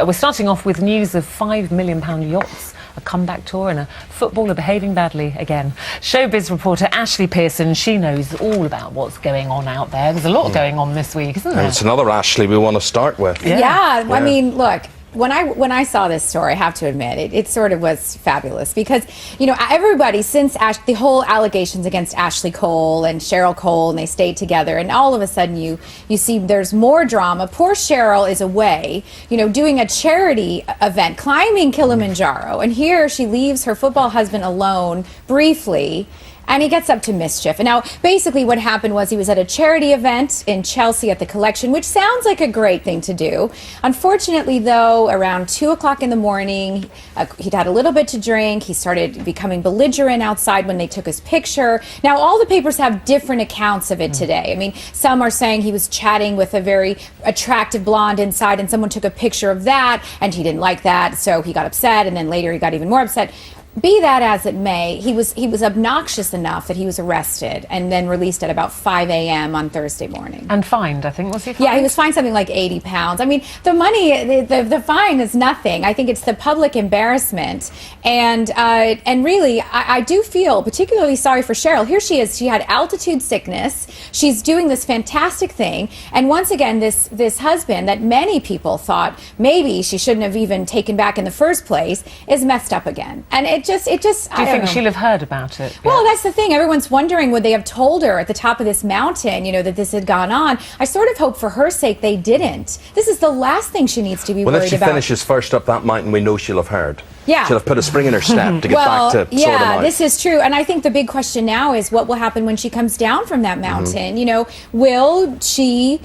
We're starting off with news of £5 million yachts, a comeback tour, and a footballer behaving badly again. Showbiz reporter Ashley Pearson, she knows all about what's going on out there. There's a lot going on this week, isn't there? It's another Ashley we want to start with. Yeah. I mean, look. When I saw this story, I have to admit, it sort of was fabulous because, you know, everybody since the whole allegations against Ashley Cole and Cheryl Cole, and they stayed together, and all of a sudden you see there's more drama. Poor Cheryl is away, you know, doing a charity event, climbing Kilimanjaro, and here she leaves her football husband alone briefly. And he gets up to mischief. And now, basically what happened was he was at a charity event in Chelsea at the Collection, which sounds like a great thing to do. Unfortunately, though, around 2 o'clock in the morning, he'd had a little bit to drink. He started becoming belligerent outside when they took his picture. Now, all the papers have different accounts of it today. I mean, some are saying he was chatting with a very attractive blonde inside, and someone took a picture of that, and he didn't like that, so he got upset, and then later he got even more upset. Be that as it may, he was obnoxious enough that he was arrested and then released at about 5 a.m. on Thursday morning. And fined, I think, was he fined? Yeah, he was fined something like £80. I mean, the money, the fine is nothing. I think it's the public embarrassment. And really, I do feel particularly sorry for Cheryl. Here she is. She had altitude sickness. She's doing this fantastic thing. And once again, this husband that many people thought maybe she shouldn't have even taken back in the first place is messed up again. And it just Do you think she'll have heard about it? Well, that's the thing. Everyone's wondering, would they have told her at the top of this mountain, you know, that this had gone on? I sort of hope for her sake they didn't. This is the last thing she needs to be worried about. Well, if she finishes first up that mountain, we know she'll have heard. Yeah. She'll have put a spring in her step to get back to sort them out. This is true. And I think the big question now is what will happen when she comes down from that mountain? You know, will she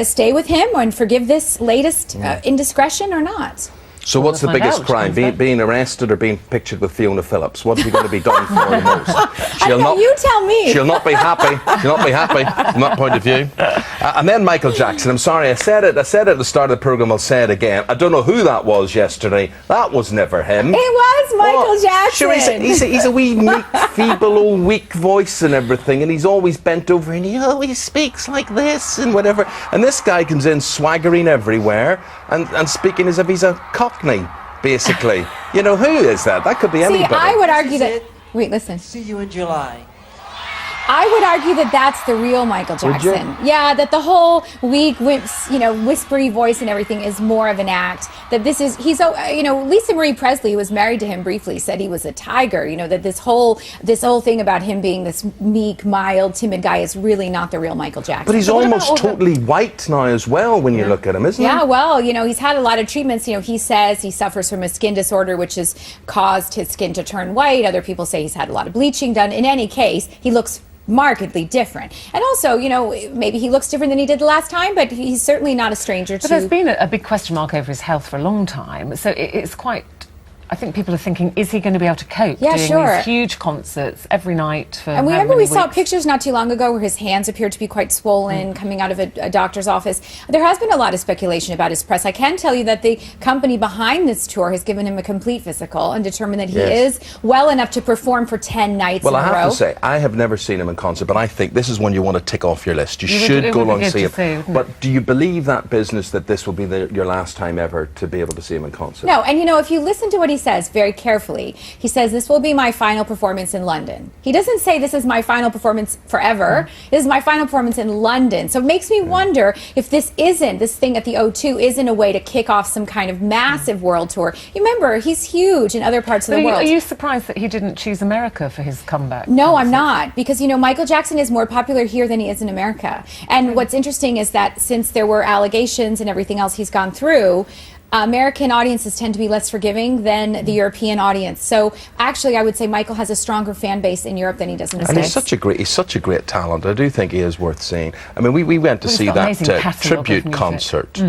stay with him and forgive this latest indiscretion or not? So what's the biggest crime? Being arrested or being pictured with Fiona Phillips? What's he going to be done for the most? You tell me. She'll not be happy. She'll not be happy from that point of view. And then Michael Jackson. I'm sorry, I said it at the start of the programme, I'll say it again. I don't know who that was yesterday. That was never him. It was Michael Jackson. Sure, he's a wee, meek, feeble, old, weak voice and everything, and he's always bent over and he always speaks like this and whatever. And this guy comes in swaggering everywhere and speaking as if he's a cockney, basically. You know, who is that? That could be anybody. See, I would argue that... Wait, listen. See you in July. I would argue that that's the real Michael Jackson. Yeah, that the whole weak, whispery voice and everything is more of an act. That Lisa Marie Presley, who was married to him briefly, said he was a tiger. You know, that this whole thing about him being this meek, mild, timid guy is really not the real Michael Jackson. But he's almost totally white now as well when you look at him, isn't he? Yeah, well, you know, he's had a lot of treatments. You know, he says he suffers from a skin disorder which has caused his skin to turn white. Other people say he's had a lot of bleaching done. In any case, he looks markedly different. And also, you know, maybe he looks different than he did the last time, but he's certainly not a stranger to... But there's been a big question mark over his health for a long time, so it's quite... I think people are thinking, is he going to be able to cope doing these huge concerts every night for And we remember we saw pictures not too long ago where his hands appeared to be quite swollen coming out of a doctor's office. There has been a lot of speculation about his press. I can tell you that the company behind this tour has given him a complete physical and determined that he is well enough to perform for 10 nights in a row. Well, I have to say, I have never seen him in concert, but I think this is one you want to tick off your list. You should go along and see him. But do you believe that business that this will be your last time ever to be able to see him in concert? No, and you know, if you listen to what he says very carefully, he says this will be my final performance in London. He doesn't say this is my final performance forever. This is my final performance in London. So it makes me wonder if this thing at the O2 isn't a way to kick off some kind of massive world tour. You remember, he's huge in other parts of the world. Are you surprised that he didn't choose America for his comeback? No, I'm not, because, you know, Michael Jackson is more popular here than he is in America. And what's interesting is that since there were allegations and everything else he's gone through, American audiences tend to be less forgiving than the European audience. So actually, I would say Michael has a stronger fan base in Europe than he does in the States. And he's such a great talent. I do think he is worth seeing. I mean, we went to see that tribute concert.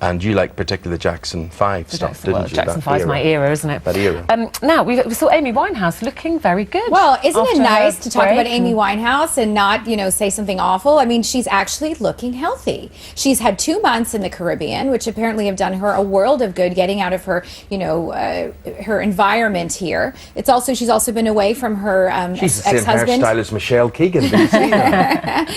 And you like particularly the Jackson 5 stuff, didn't you? Jackson 5 is my era, isn't it? That era. Now, we saw Amy Winehouse looking very good. Well, isn't it nice to talk about Amy Winehouse and not, you know, say something awful? I mean, she's actually looking healthy. She's had 2 months in the Caribbean, which apparently have done her a world of good, getting out of her, you know, her environment here. She's also been away from her ex-husband. She's the same hairstyle as Michelle Keegan. Did you see that?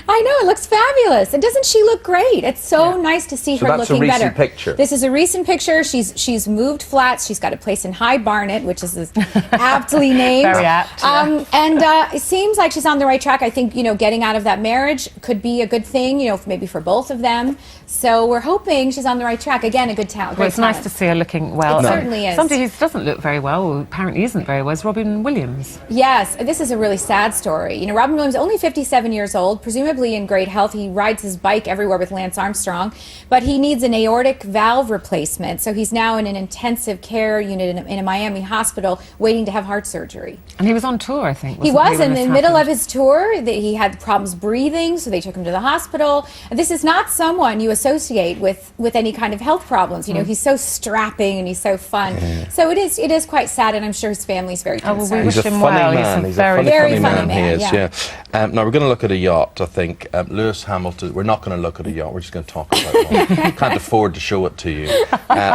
I know, it looks fabulous. And doesn't she look great? It's so nice to see her looking recent better. picture. This is a recent picture. She's moved flats. She's got a place in High Barnet, which is aptly named. Very apt. Yeah. And it seems like she's on the right track. I think, getting out of that marriage could be a good thing, maybe for both of them. So we're hoping she's on the right track. Again, a good talent. Well, it's nice to see her looking well. It certainly is. Somebody who doesn't look very well, or apparently isn't very well, is Robin Williams. Yes, this is a really sad story. Robin Williams, only 57 years old, presumably in great health. He rides his bike everywhere with Lance Armstrong, but he needs an aortic valve replacement. So he's now in an intensive care unit in a Miami hospital waiting to have heart surgery. And he was on tour, I think. He was in the middle of happened? his tour. He had problems breathing, so they took him to the hospital. This is not someone you associate with any kind of health problems. He's so strapping and he's so fun. So it is quite sad, and I'm sure his family's very Oh, well, concerned. we wish He's a him funny well. man. He's He's a very, funny funny man. He man, is, yeah. Now we're going to look at a yacht. I think Lewis Hamilton. We're not going to look at a yacht. We're just going to talk about it. Can't afford to show it to you.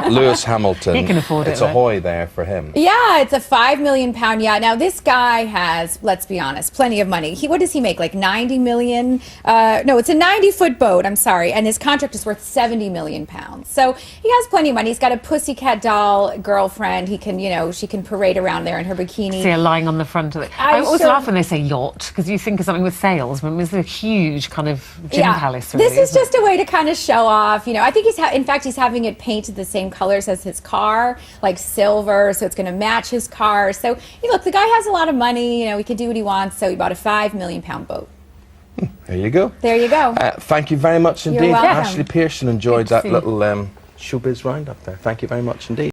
Lewis Hamilton. He can afford it, It's though. ahoy there for him. Yeah, it's a £5 million yacht. Now, this guy has, let's be honest, plenty of money. What does he make? Like 90 million? No, it's a 90-foot boat, I'm sorry, and his contract is worth 70 million pounds. So he has plenty of money. He's got a pussycat doll girlfriend. He can, she can parade around there in her bikini. See her lying on the front of it. I always laugh when they say yacht, because you think of something with sails, but it's a huge kind of gin palace. Really, this is just a way to kind of show off. I think in fact, he's having it painted the same colors as his car, like silver, so it's going to match his car. So, look, the guy has a lot of money. He can do what he wants. So he bought a £5 million boat. There you go. There you go. Thank you very much indeed. welcome. Ashley Pearson enjoyed Good to that see you. little showbiz roundup there. Thank you very much indeed.